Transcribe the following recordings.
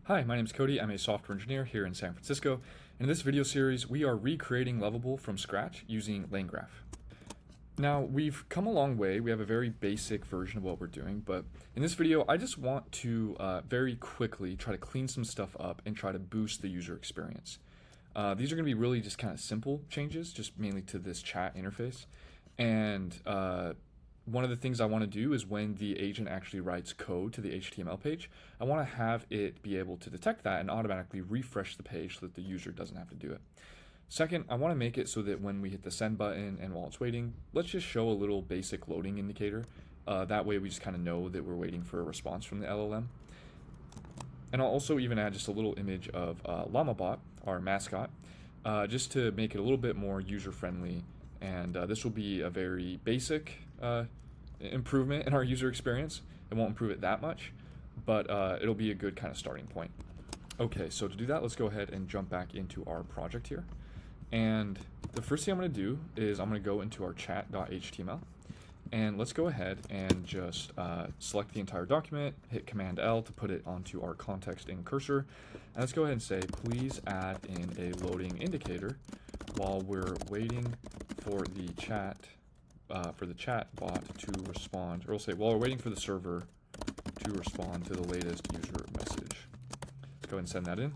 Hi, my name is Cody. I'm a software engineer here in San Francisco. In this video series, we are recreating Lovable from scratch using LangGraph. Now, we've come a long way. We have a very basic version of what we're doing, but in this video, I just want to very quickly try to clean some stuff up and try to boost the user experience. These are going to be really just kind of simple changes, just mainly to this chat interface. And one of the things I want to do is when the agent actually writes code to the HTML page, I want to have it be able to detect that and automatically refresh the page so that the user doesn't have to do it. Second, I want to make it so that when we hit the send button and while it's waiting, let's just show a little basic loading indicator. That way we just kind of know that we're waiting for a response from the LLM. And I'll also even add just a little image of Llama-bot, our mascot, just to make it a little bit more user-friendly. And this will be a very basic improvement in our user experience. It won't improve it that much, but it'll be a good kind of starting point. Okay, so to do that, let's go ahead and jump back into our project here. And the first thing I'm going to do is I'm going to go into our chat.html. And let's go ahead and just select the entire document, hit Command L to put it onto our context in cursor. And let's go ahead and say, please add in a loading indicator while we're waiting for the chat bot to respond, or we'll say while we're waiting for the server to respond to the latest user message. Let's go ahead and send that in,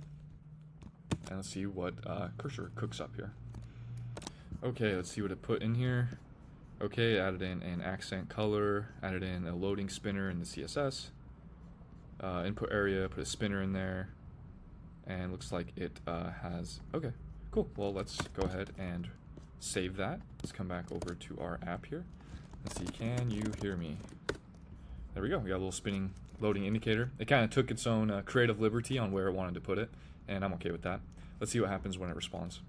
and let's see what cursor cooks up here. Okay, let's see what it put in here. Okay, added in an accent color, added in a loading spinner in the CSS, input area, put a spinner in there, and looks like it has, okay, cool. Well, let's go ahead and save that. Let's come back over to our app here. Let's see, can you hear me? There we go, we got a little spinning loading indicator. It kind of took its own creative liberty on where it wanted to put it, and I'm okay with that. Let's see what happens when it responds.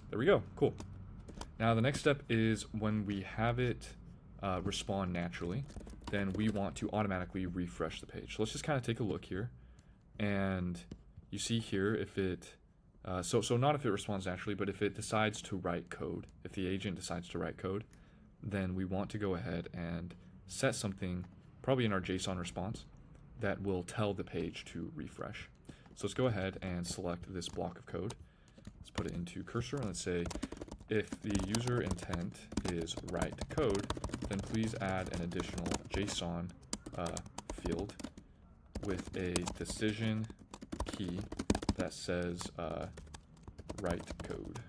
There we go, cool. Now the next step is when we have it respond naturally, then we want to automatically refresh the page. So let's just kind of take a look here, and you see here if it so not if it responds naturally, but if it decides to write code, if the agent decides to write code, then we want to go ahead and set something, probably in our JSON response, that will tell the page to refresh. So let's go ahead and select this block of code. Let's put it into cursor, and let's say, if the user intent is write code, then please add an additional JSON field with a decision key that says write code.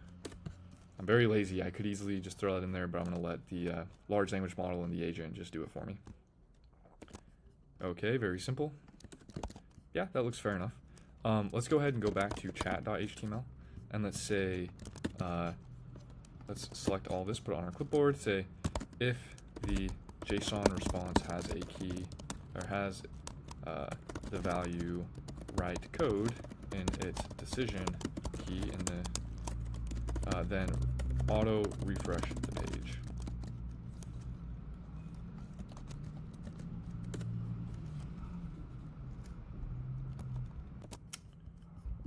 I'm very lazy. I could easily just throw that in there, but I'm going to let the large language model and the agent just do it for me. Okay, very simple. Yeah, that looks fair enough. Let's go ahead and go back to chat.html, and let's say, let's select all this, put it on our clipboard, say if the JSON response has a key, or has the value write code in its decision key in the then auto refresh the page.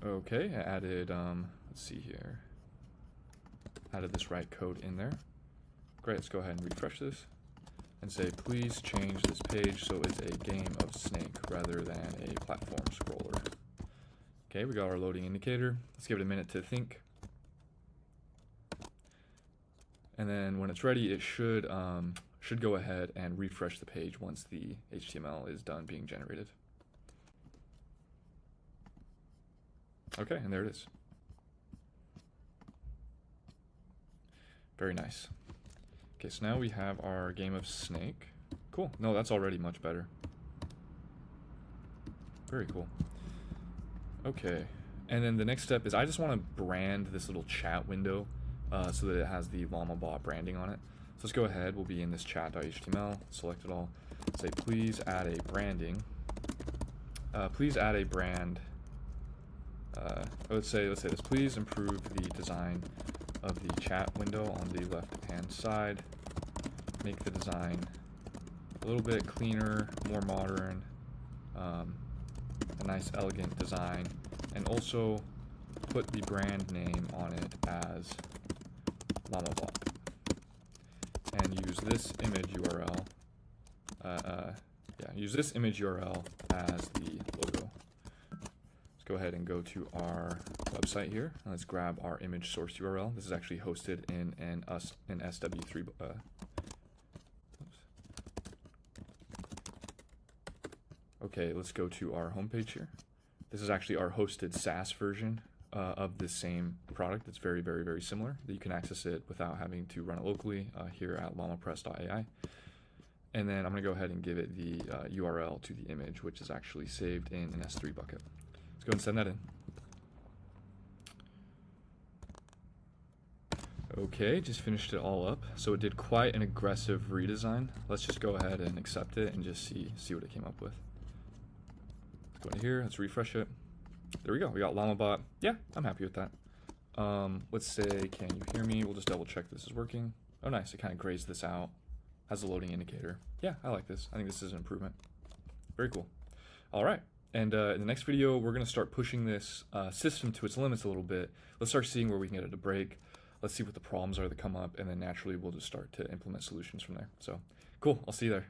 Okay, I added let's see here, added this write code in there. Great, let's go ahead and refresh this and say please change this page so it's a game of Snake rather than a platform scroller. Okay, we got our loading indicator. Let's give it a minute to think. And then when it's ready, it should go ahead and refresh the page once the HTML is done being generated. Okay, and there it is. Very nice. Okay, so now we have our game of Snake. Cool. No, that's already much better. Very cool. Okay, and then the next step is I just want to brand this little chat window so that it has the Llama-bot branding on it. So let's go ahead, we'll be in this chat.html, select it all, say please add a branding. Please add a brand, let's say this, please improve the design of the chat window on the left-hand side. Make the design a little bit cleaner, more modern, a nice elegant design, and also put the brand name on it as Llama-bot, and use this image URL. Use this image URL as the logo. Let's go ahead and go to our website here. And let's grab our image source URL. This is actually hosted in an SW3. Okay, let's go to our homepage here. This is actually our hosted SaaS version of the same product. It's very, very, very similar. You can access it without having to run it locally here at llamapress.ai. And then I'm going to go ahead and give it the URL to the image, which is actually saved in an S3 bucket. Let's go and send that in. Okay, just finished it all up. So it did quite an aggressive redesign. Let's just go ahead and accept it and just see what it came up with. Let's go in here, let's refresh it. There we go, we got LlamaBot. Yeah, I'm happy with that. Let's say, can you hear me? We'll just double check this is working. Oh nice, it kind of grays this out. Has a loading indicator. Yeah, I like this. I think this is an improvement. Very cool. All right, and in the next video, we're gonna start pushing this system to its limits a little bit. Let's start seeing where we can get it to break. Let's see what the problems are that come up, and then naturally we'll just start to implement solutions from there. So cool, I'll see you there.